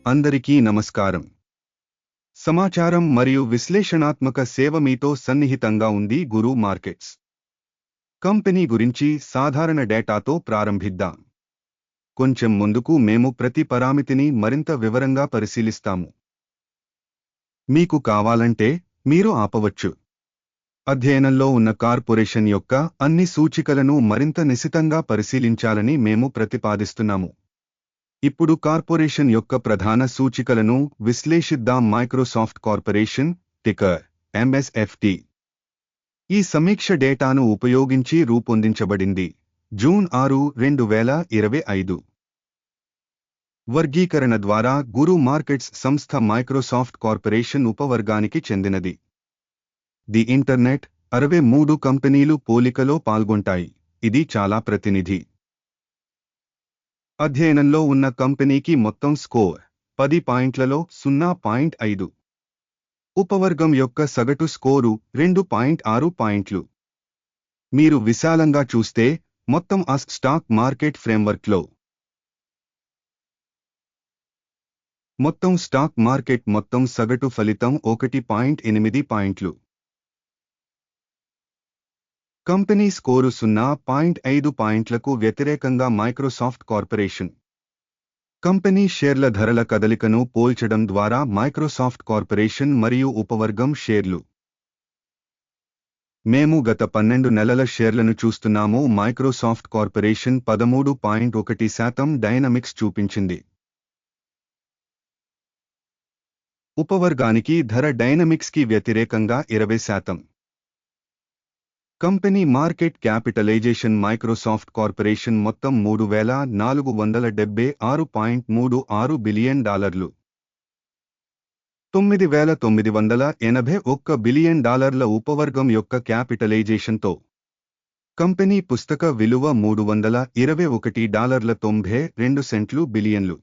అందరికీ నమస్కారం. సమాచారం మరియు విశ్లేషణాత్మక సేవ మీతో సన్నిహితంగా ఉంది గురు మార్కెట్స్. కంపెనీ గురించి సాధారణ డేటాతో ప్రారంభిద్దాం. కొంచెం ముందుకు మేము ప్రతి పరామితిని మరింత వివరంగా పరిశీలిస్తాము. మీకు కావాలంటే మీరు ఆపవచ్చు. అధ్యయనంలో ఉన్న కార్పొరేషన్ యొక్క అన్ని సూచికలను మరింత నిశితంగా పరిశీలించాలని మేము ప్రతిపాదిస్తున్నాము. ఇప్పుడు కార్పొరేషన్ యొక్క ప్రధాన సూచికలను విశ్లేషిద్దాం. Microsoft corporation, ticker MSFT. ఈ సమీక్ష డేటాను ఉపయోగించి రూపొందించబడింది. జూన్ 6, 2025. వర్గీకరణ ద్వారా గురు మార్కెట్స్ సంస్థ మైక్రోసాఫ్ట్ కార్పొరేషన్ ఉపవర్గానికి చెందినది. ది ఇంటర్నెట్ 63 కంపెనీలు పోలికలో పాల్గొంటాయి. ఇది చాలా ప్రతినిధి. అధ్యయనంలో ఉన్న కంపెనీకి మొత్తం స్కోర్ 10 పాయింట్లలో 0.5. ఉపవర్గం యొక్క సగటు స్కోరు 2.6 పాయింట్లు. మీరు విశాలంగా చూస్తే మొత్తం స్టాక్ మార్కెట్ ఫ్రేమ్వర్క్లో మొత్తం స్టాక్ మార్కెట్ మొత్తం సగటు ఫలితం 1.8 పాయింట్లు. కంపెనీ స్కోరు 0.5 పాయింట్లకు వ్యతిరేకంగా మైక్రోసాఫ్ట్ కార్పొరేషన్. కంపెనీ షేర్ల ధరల కదలికను పోల్చడం ద్వారా మైక్రోసాఫ్ట్ కార్పొరేషన్ మరియు ఉపవర్గం షేర్లు. మేము గత 12 నెలల షేర్లను చూస్తున్నాము. మైక్రోసాఫ్ట్ కార్పొరేషన్ 13.1% డైనమిక్స్ చూపించింది. ఉపవర్గానికి ధర డైనమిక్స్కి వ్యతిరేకంగా 20%. Company market capitalization Microsoft Corporation మొత్తం $3,476.36 బిలియన్, $9,981 బిలియన్ ఉపవర్గం యొక్క క్యాపిటలైజేషన్తో. కంపెనీ పుస్తక విలువ $321.92 బిలియన్లు.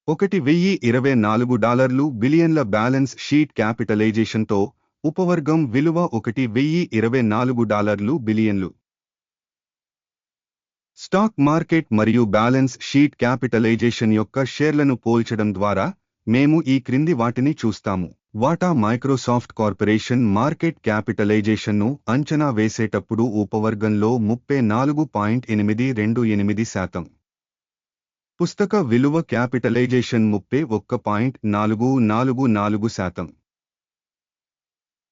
$1,024 బిలియన్ల బ్యాలెన్స్ షీట్ క్యాపిటలైజేషన్తో ఉపవర్గం విలువ $1,024 బిలియన్లు. స్టాక్ మార్కెట్ మరియు బ్యాలెన్స్ షీట్ క్యాపిటలైజేషన్ యొక్క షేర్లను పోల్చడం ద్వారా మేము ఈ క్రింది వాటిని చూస్తాము. వాటా మైక్రోసాఫ్ట్ కార్పొరేషన్ మార్కెట్ క్యాపిటలైజేషన్ను అంచనా వేసేటప్పుడు ఉపవర్గంలో 34.828%. పుస్తక విలువ క్యాపిటలైజేషన్ 31.444%.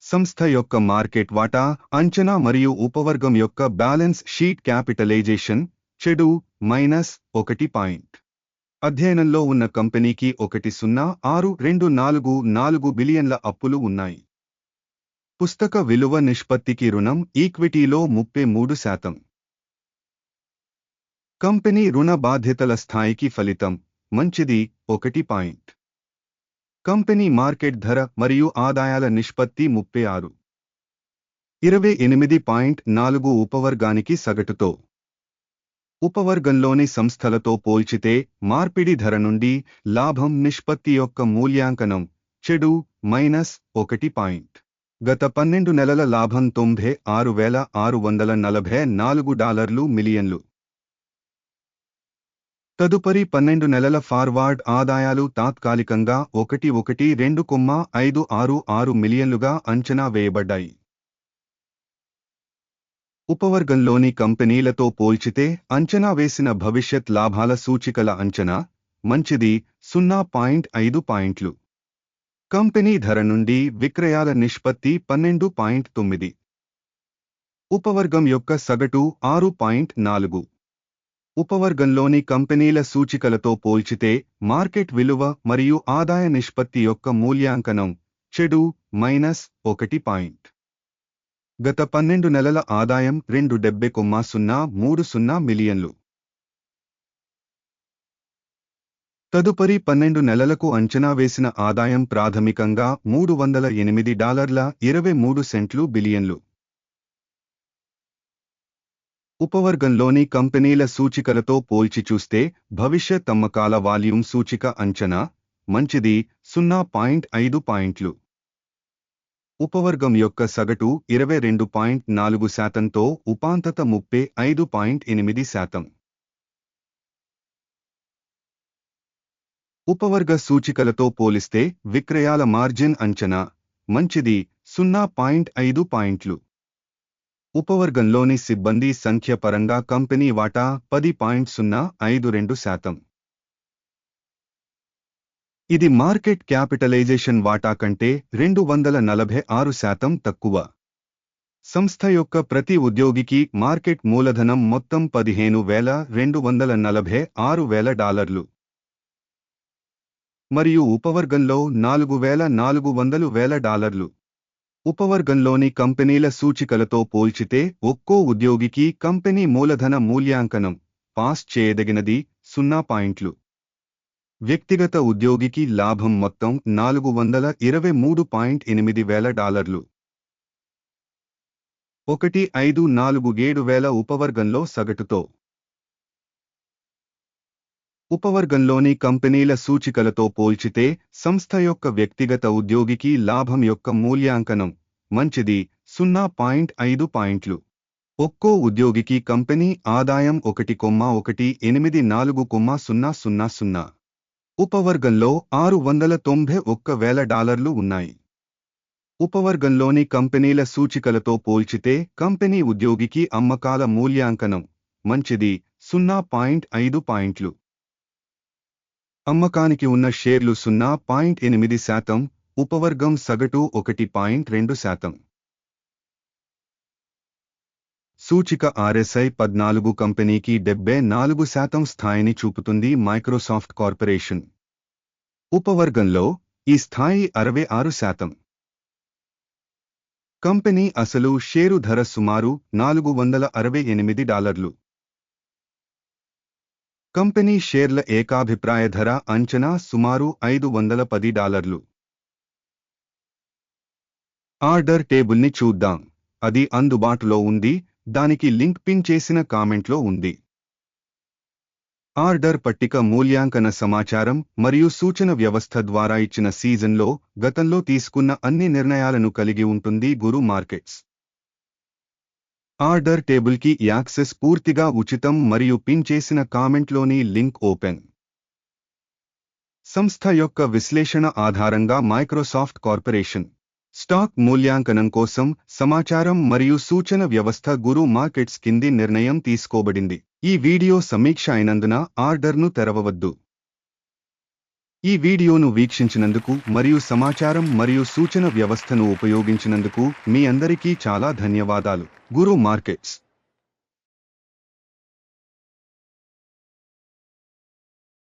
సంస్థ యొక్క మార్కెట్ వాటా అంచనా మరియు ఉపవర్గం యొక్క బ్యాలెన్స్ షీట్ క్యాపిటలైజేషన్ చెడు -1. అధ్యయనంలో ఉన్న కంపెనీకి 1,06,244 బిలియన్ల అప్పులు ఉన్నాయి. పుస్తక విలువ నిష్పత్తికి రుణం ఈక్విటీలో 33%. కంపెనీ రుణ బాధ్యతల స్థాయికి ఫలితం మంచిది 1. కంపెనీ మార్కెట్ ధర మరియు ఆదాయాల నిష్పత్తి 36:28.4 ఉపవర్గానికి సగటుతో. ఉపవర్గంలోని సంస్థలతో పోల్చితే మార్పిడి ధర నుండి లాభం నిష్పత్తి యొక్క మూల్యాంకనం చెడు -1. గత 12 నెలల లాభం $96,644 మిలియన్లు. తదుపరి 12 నెలల ఫార్వార్డ్ ఆదాయాలు తాత్కాలికంగా 1,12566 మిలియన్లుగా అంచనా వేయబడ్డాయి. ఉపవర్గంలోని కంపెనీలతో పోల్చితే అంచనా వేసిన భవిష్యత్ లాభాల సూచికల అంచనా మంచిది 0.5 పాయింట్లు. కంపెనీ ధర నుండి విక్రయాల నిష్పత్తి 12.9. ఉపవర్గం యొక్క సగటు 6.4. ఉపవర్గంలోని కంపెనీల సూచికలతో పోల్చితే మార్కెట్ విలువ మరియు ఆదాయ నిష్పత్తి యొక్క మూల్యాంకనం చెడు -1. గత 12 నెలల ఆదాయం $270,030 మిలియన్లు. తదుపరి 12 నెలలకు అంచనా వేసిన ఆదాయం ప్రాథమికంగా $308.23 బిలియన్లు. ఉపవర్గంలోని కంపెనీల సూచికలతో పోల్చి చూస్తే భవిష్యత్ అమ్మకాల వాల్యూమ్ సూచిక అంచనా మంచిది 0.5 పాయింట్లు. ఉపవర్గం యొక్క సగటు 22.4%తో ఉపాంతత 35.8%. ఉపవర్గ సూచికలతో పోలిస్తే విక్రయాల మార్జిన్ అంచనా మంచిది 0.5 పాయింట్లు. ఉపవర్గంలోని సిబ్బంది సంఖ్య పరంగా కంపెనీ వాటా 10.052%. ఇది మార్కెట్ క్యాపిటలైజేషన్ వాటా కంటే 246% తక్కువ. సంస్థ యొక్క ప్రతి ఉద్యోగికి మార్కెట్ మూలధనం మొత్తం $15,246,000 మరియు ఉపవర్గంలో $4,400,000. ఉపవర్గంలోని కంపెనీల సూచికలతో పోల్చితే ఒక్కో ఉద్యోగికి కంపెనీ మూలధన మూల్యాంకనం పాస్ చేయదగినది 0 పాయింట్లు. వ్యక్తిగత ఉద్యోగికి లాభం మొత్తం $423,800,000. 1,547,000 ఉపవర్గంలో సగటుతో. ఉపవర్గంలోని కంపెనీల సూచికలతో పోల్చితే సంస్థ యొక్క వ్యక్తిగత ఉద్యోగికి లాభం యొక్క మూల్యాంకనం మంచిది 0.5 పాయింట్లు. ఒక్కో ఉద్యోగికి కంపెనీ ఆదాయం 1,184,000. ఉపవర్గంలో $691,000 ఉన్నాయి. ఉపవర్గంలోని కంపెనీల సూచికలతో పోల్చితే కంపెనీ ఉద్యోగికి అమ్మకాల మూల్యాంకనం మంచిది 0.5 పాయింట్లు. అమ్మకానికి ఉన్న షేర్లు 0.8%, ఉపవర్గం సగటు 1.2%. సూచిక RSI 14 కంపెనీకి 74% స్థాయిని చూపుతుంది. మైక్రోసాఫ్ట్ కార్పొరేషన్ ఉపవర్గంలో ఈ స్థాయి 66%. కంపెనీ అసలు షేరు ధర సుమారు $468. కంపెనీ షేర్ల ఏకాభిప్రాయ ధర అంచనా సుమారు $510. ఆర్డర్ టేబుల్ని చూద్దాం. అది అందుబాటులో ఉంది. దానికి లింక్ పిన్ చేసిన కామెంట్లో ఉంది. ఆర్డర్ పట్టిక మూల్యాంకన సమాచారం మరియు సూచన వ్యవస్థ ద్వారా ఇచ్చిన సీజన్లో గతంలో తీసుకున్న అన్ని నిర్ణయాలను కలిగి ఉంటుంది. గురు మార్కెట్స్ ఆర్డర్ టేబుల్కి యాక్సెస్ పూర్తిగా ఉచితం మరియు పిన్ చేసిన కామెంట్లోని లింక్ ఓపెన్. సంస్థ యొక్క విశ్లేషణ ఆధారంగా మైక్రోసాఫ్ట్ కార్పొరేషన్ స్టాక్ మూల్యాంకనం కోసం సమాచారం మరియు సూచన వ్యవస్థ గురు మార్కెట్స్ కింది నిర్ణయం తీసుకోబడింది. ఈ వీడియో సమీక్ష అయినందున ఆర్డర్ను తెరవవద్దు. ఈ వీడియోను వీక్షించినందుకు మరియు సమాచారం మరియు సూచన వ్యవస్థను ఉపయోగించినందుకు మీ అందరికీ చాలా ధన్యవాదాలు. గురు మార్కెట్స్